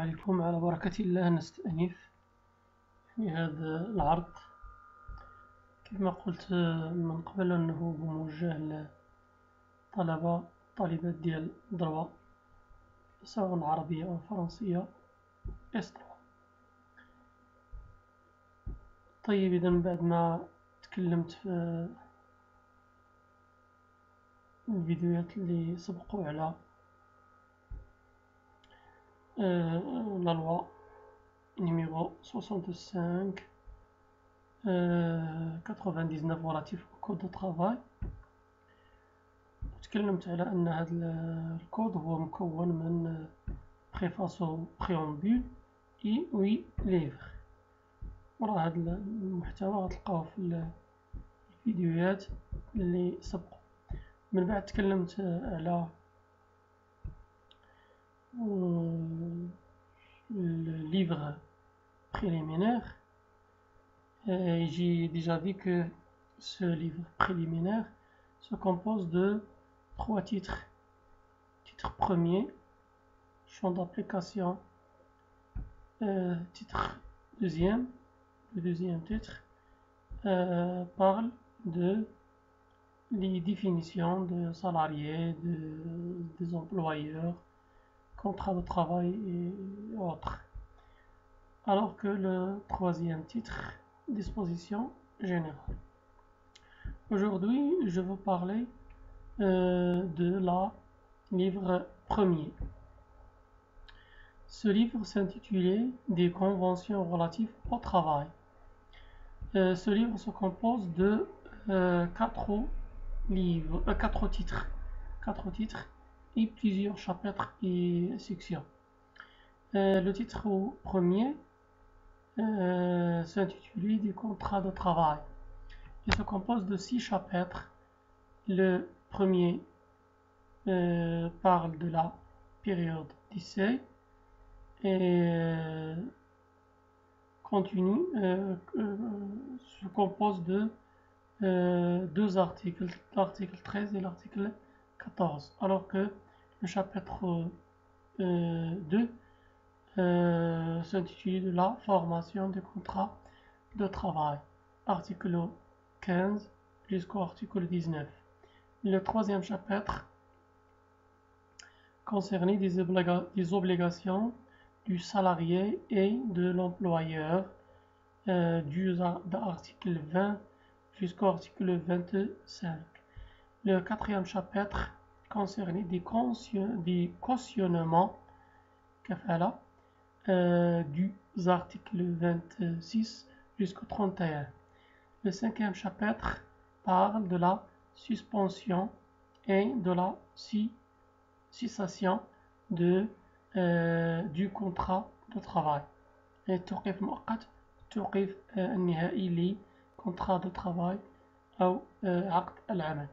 عليكم. على بركة الله نستأنف في هذا العرض. كما قلت من قبل أنه موجه طالبات ديال ضربة سواء عربية أو فرنسية S3. طيب، إذا بعد ما تكلمت في الفيديوهات اللي سبقوا على la loi numéro 65 99 relatif au code de travail، تكلمت على أن هذا الكود هو مكون من préface و préambule et oui livre. وراه هذا المحتوى غتلقاوه في الفيديوهات اللي سبقوا. من بعد تكلمت على le livre préliminaire. J'ai déjà dit que ce livre préliminaire se compose de 3 titres. Titre premier, champ d'application. Titre deuxième, le deuxième titre parle de les définitions de salariés, des employeurs, contrat de travail et autres. Alors que le troisième titre, disposition générale. Aujourd'hui, je veux parler de la livre premier. Ce livre s'intitulait Des conventions relatives au travail. Ce livre se compose de 4 titres et plusieurs chapitres et sections. Le titre premier s'intitule Des contrats de travail. Il se compose de 6 chapitres. Le premier parle de la période d'essai et continue se compose de 2 articles, l'article 13 et l'article 14, alors que le chapitre 2 s'intitule de la formation des contrats de travail, article 15 jusqu'au article 19. Le troisième chapitre concernait des obligations du salarié et de l'employeur, de l'article 20 jusqu'au article 25. Le quatrième chapitre concernait des cautionnements du article 26 jusqu'au 31. Le cinquième chapitre parle de la suspension et de la cessation du contrat de travail. التوقيف المؤقت، التوقيف النهائي لcontrat de travail أو عقد العمل.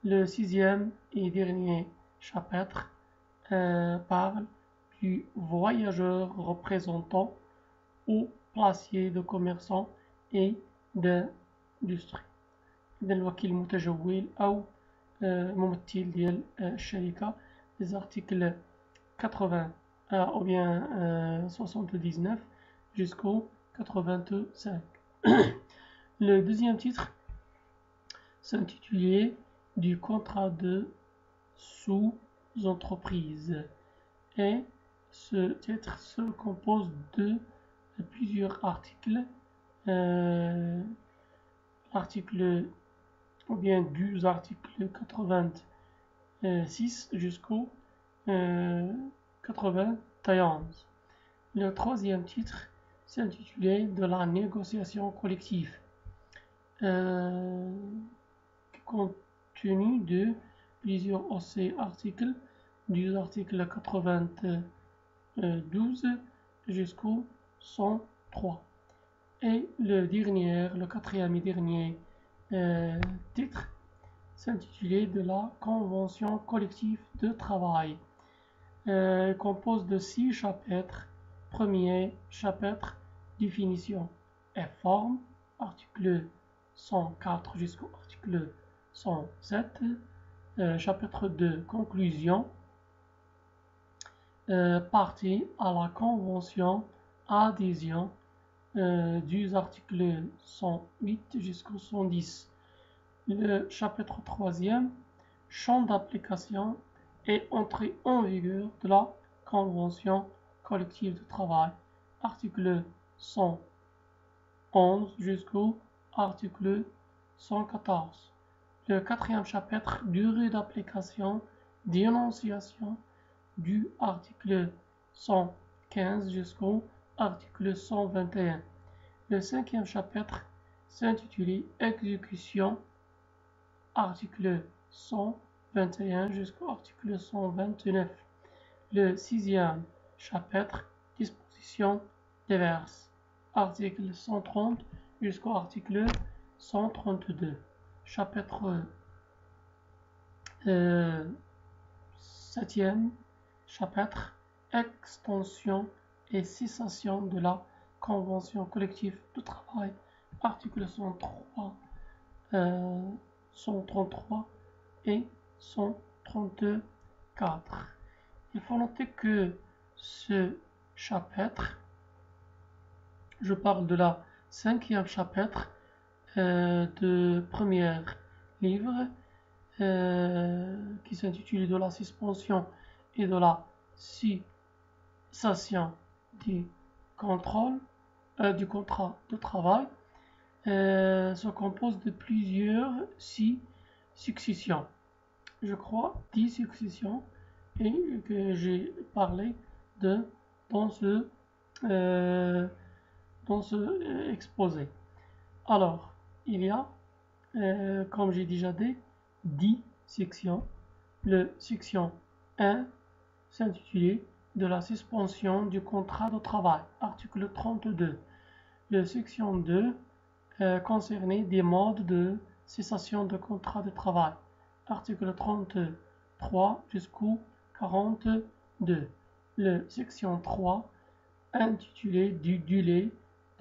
Le sixième et dernier chapitre parle du voyageur représentant ou placier de commerçants et d'industrie. إذا الوكيل المتجول أو ممثل ديال الشركة. les articles 80 ou bien 79 jusqu'au 85. Le deuxième titre s'intitulait du contrat de sous-entreprise et ce titre se compose de plusieurs articles, ou bien 12 articles 86 jusqu'au 91. Le troisième titre s'intitulait de la négociation collective, contenu de plusieurs articles, du article 92 jusqu'au 103. Et le quatrième et dernier titre s'intitulait de la convention collective de travail. Compose de 6 chapitres. Premier chapitre, définition et forme, article 104 jusqu'au article 107. Chapitre 2, conclusion. partie à la convention adhésion du articles 108 jusqu'au 110. Le chapitre 3e, champ d'application et entrée en vigueur de la convention collective de travail, article 111 jusqu'au article 114. Le 4e chapitre, durée d'application, d'énonciation du article 115 jusqu'au article 121. Le 5e chapitre s'intitule Exécution, article 121 jusqu'au article 129. Le 6e chapitre Dispositions diverses, article 130 jusqu'au article 132. Chapitre 7e chapitre Extension et cessation de la convention collective de travail, article 133 et 134. Il faut noter que ce chapitre, je parle de la 5e chapitre de premier livre qui s'intitule de la suspension et de la cessation du contrôle du contrat de travail se compose de plusieurs successions. Je crois 10 successions et que j'ai parlé de dans ce exposé. Alors, il y a, comme j'ai déjà dit, 10 sections. Le section 1 s'intitule de la suspension du contrat de travail, article 32. Le section 2 concernait des modes de cessation de contrat de travail, article 33 jusqu'au 42. Le section 3 intitulé du délai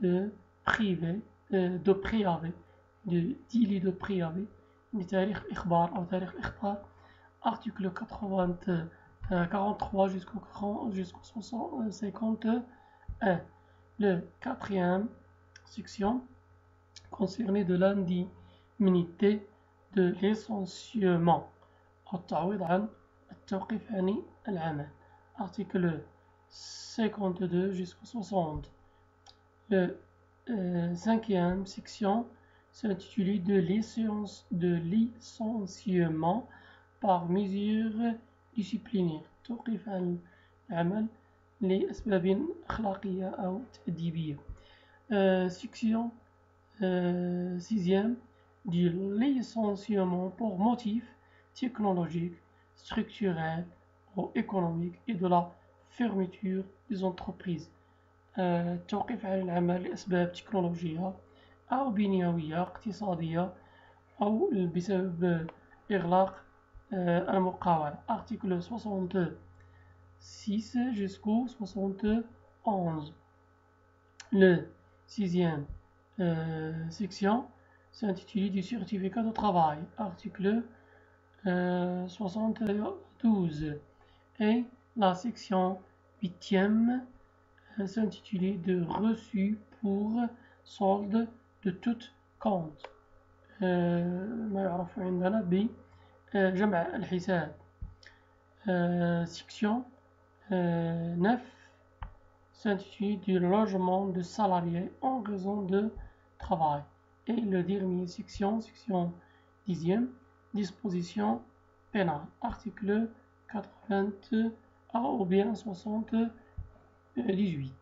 de préavis بتاريخ إخبار أو تاريخ الإخبار article 43 jusqu'au 51. Le 4e section concernait de l'indemnité de licenciement التعويض عن التوقيف عن العمل article 52 jusqu'au 60. Le 5e section s'intitulait de licenciement par mesure disciplinaire توقيف عن العمل لأسباب أخلاقية أو تأديبية. Section 6e du licenciement pour motif technologique, structurel ou économique et de la fermeture des entreprises. توقيف عن العمل لأسباب تكنولوجية أو بنيوية اقتصادية أو بسبب إغلاق المقاولة. Article 66 jusqu'au 71. Le 6e section s'intitule du certificat de travail, article 72. Et la section 8e s'intitulait de reçu pour solde de tout compte, ما يعرف عندنا بجمع الحساب. Section 9 s'intitule du logement de salariés en raison de travail. Et le dernier section 10e, disposition pénale, article 80 ou bien 78.